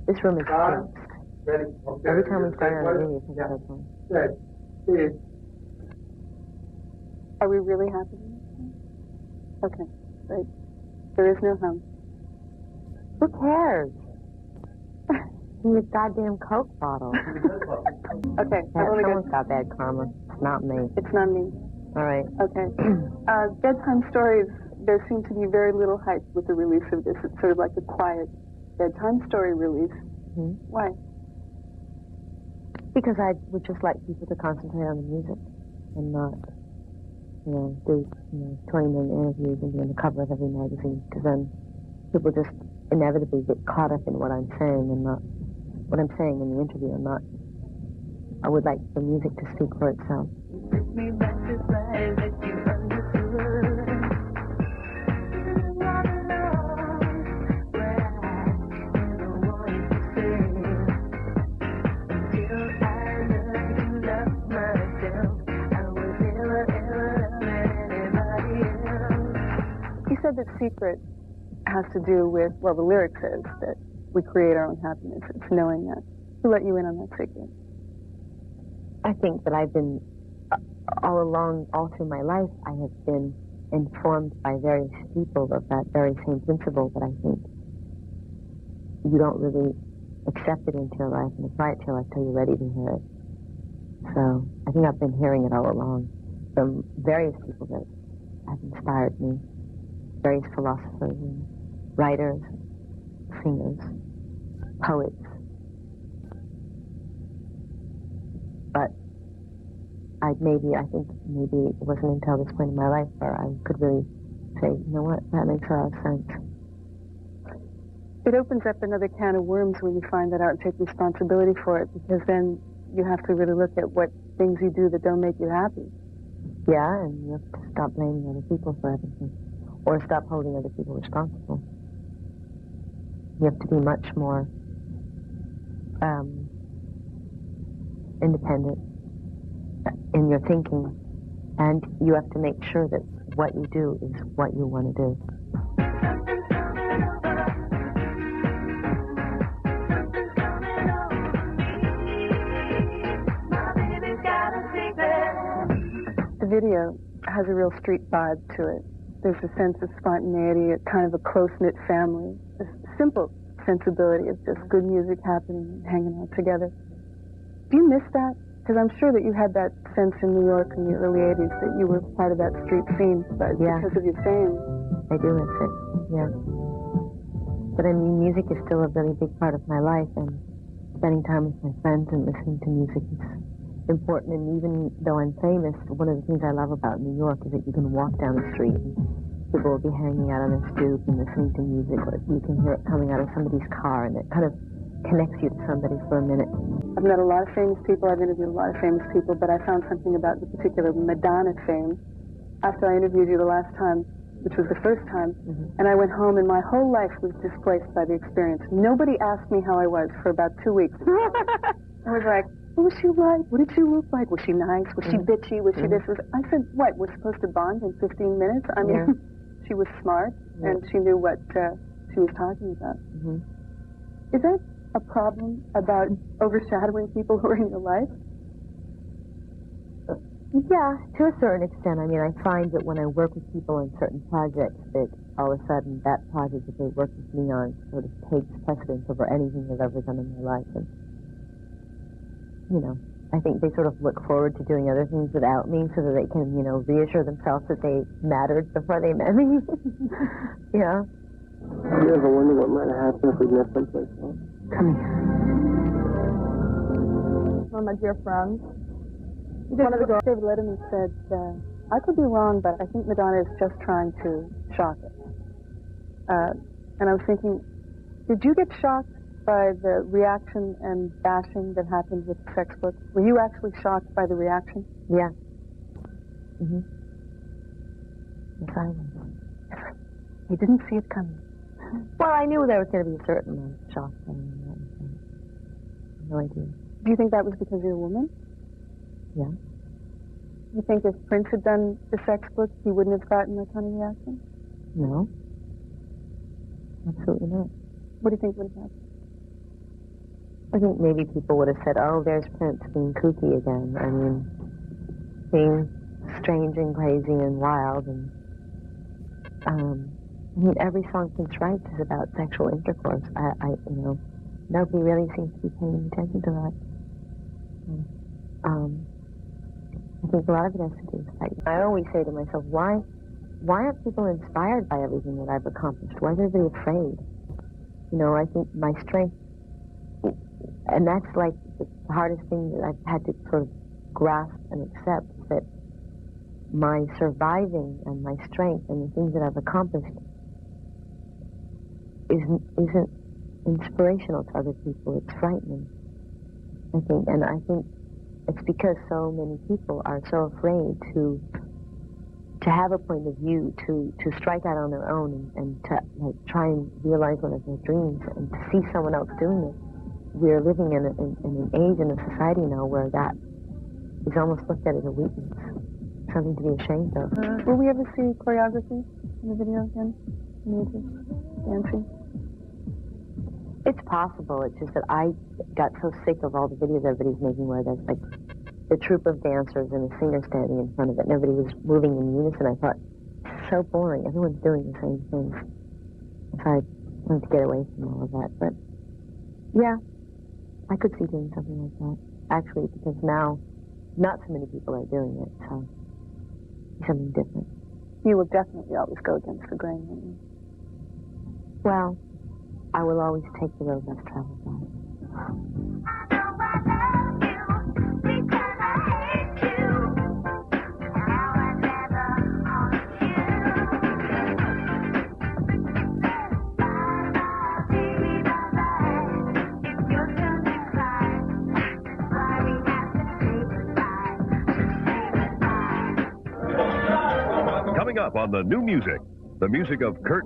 This room is fixed. Ready. Okay. Every time we start on a video, it's a bedtime. Good. Are we really happy? Okay, right. There is no hum. Who cares? In this goddamn Coke bottle. Okay, Someone's got bad karma. It's not me. It's not me. All right. Okay. Bedtime stories, there seemed to be very little hype with the release of this. It's sort of like a quiet bedtime story release. Mm-hmm. Why? Because I would just like people to concentrate on the music and not, do 20 minute interviews and be on the cover of every magazine, because then people just inevitably get caught up in what I'm saying and not what I'm saying in the interview and not. I would like the music to speak for itself. You said that secret has to do with, well, the lyric says that we create our own happiness. It's knowing that. Who let you in on that secret? I think that I've been, all along, all through my life, I have been informed by various people of that very same principle, but I think you don't really accept it into your life and apply it till you're ready to hear it. So I think I've been hearing it all along from various people that have inspired me, various philosophers and writers, singers, poets. But I think maybe it wasn't until this point in my life where I could really say, you know what, that makes a lot of sense. It opens up another can of worms when you find that out and take responsibility for it, because then you have to really look at what things you do that don't make you happy. Yeah, and you have to stop blaming other people for everything, or stop holding other people responsible. You have to be much more independent in your thinking, and you have to make sure that what you do is what you want to do. The video has a real street vibe to it. There's a sense of spontaneity, a kind of a close-knit family, a simple sensibility of just good music happening and hanging out together. Do you miss that? Because I'm sure that you had that sense in New York in the early 80s that you were part of that street scene, but because of your fame. I do miss it, yeah. But I mean, music is still a really big part of my life, and spending time with my friends and listening to music is important. And even though I'm famous, one of the things I love about New York is that you can walk down the street and people will be hanging out on their stoop and listening to music, or you can hear it coming out of somebody's car, and it kind of connects you to somebody for a minute. I've met a lot of famous people, I've interviewed a lot of famous people, but I found something about the particular Madonna fame after I interviewed you the last time, which was the first time, and I went home and my whole life was displaced by the experience. Nobody asked me how I was for about 2 weeks. I was like, what was she like? What did she look like? Was she nice? Was she bitchy? Was she this? I said, what, we're supposed to bond in 15 minutes? I mean, she was smart, and she knew what she was talking about. Is that a problem about overshadowing people who are in your life? Yeah, to a certain extent. I mean, I find that when I work with people on certain projects, that all of a sudden that project that they work with me on sort of takes precedence over anything they've ever done in their life. And, I think they sort of look forward to doing other things without me so that they can, reassure themselves that they mattered before they met me. Yeah. You ever wonder what might have happened if we'd met someplace else? Come here. One of my dear friends. One of the girls, David Letterman, said, I could be wrong, but I think Madonna is just trying to shock us. And I was thinking, did you get shocked by the reaction and bashing that happened with the sex book? Were you actually shocked by the reaction? Yeah. Yes, I was. You didn't see it coming. Well, I knew there was going to be a certain amount of shock. No idea. Do you think that was because you're a woman? Yeah. You think if Prince had done the sex book, he wouldn't have gotten that kind of reaction? No. Absolutely not. What do you think would have happened? I think maybe people would have said, oh, there's Prince being kooky again. I mean, being strange and crazy and wild. And I mean, every song Prince writes is about sexual intercourse. Nobody really seems to be paying attention to that. I think a lot of it has to do with that. I always say to myself, why aren't people inspired by everything that I've accomplished? Why is everybody afraid? I think my strength, and that's like the hardest thing that I've had to sort of grasp and accept, that my surviving and my strength and the things that I've accomplished isn't inspirational to other people. It's frightening, I think. And I think it's because so many people are so afraid to have a point of view, to strike out on their own and to try and realize one of their dreams and to see someone else doing it. We're living in an age and a society now where that is almost looked at as a weakness, something to be ashamed of. Will we ever see choreography in the video again? Music, dancing? It's possible. It's just that I got so sick of all the videos everybody's making where there's like the troupe of dancers and a singer standing in front of it and everybody was moving in unison. I thought, this is so boring. Everyone's doing the same things. So I wanted to get away from all of that. But yeah, I could see doing something like that. Actually, because now not so many people are doing it, so it's something different. You will definitely always go against the grain, won't you? Well, I will always take the road less traveled by. Coming up on the new music, the music of Kurt